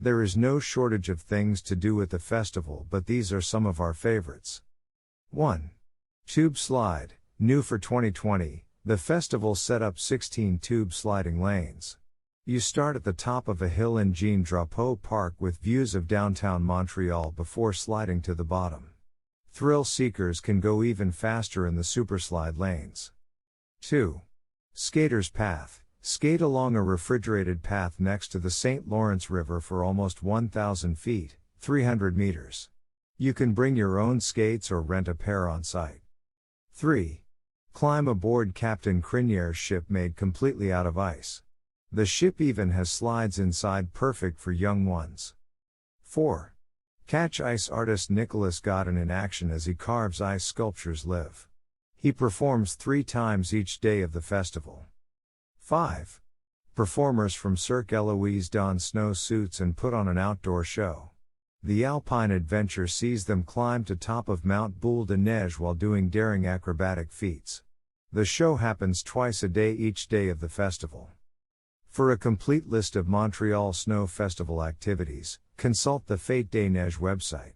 There is no shortage of things to do at the festival, but these are some of our favorites. 1. Tube slide. New for 2020, the festival set up 16 tube sliding lanes. You start at the top of a hill in Jean Drapeau Park with views of downtown Montreal before sliding to the bottom. Thrill seekers can go even faster in the superslide lanes. 2. Skater's Path. Skate along a refrigerated path next to the St. Lawrence River for almost 1,000 feet, 300 meters. You can bring your own skates or rent a pair on site. 3. Climb aboard Captain Crinière's ship made completely out of ice. The ship even has slides inside, perfect for young ones. 4. Catch ice artist Nicolas Godon in action as he carves ice sculptures live. He performs 3 times each day of the festival. 5. Performers from Cirque Éloize don snow suits and put on an outdoor show. The Alpine Adventure sees them climb to top of Mount Boule-de-Neige while doing daring acrobatic feats. The show happens twice a day each day of the festival. For a complete list of Montreal Snow Festival activities, consult the Fête des Neiges website.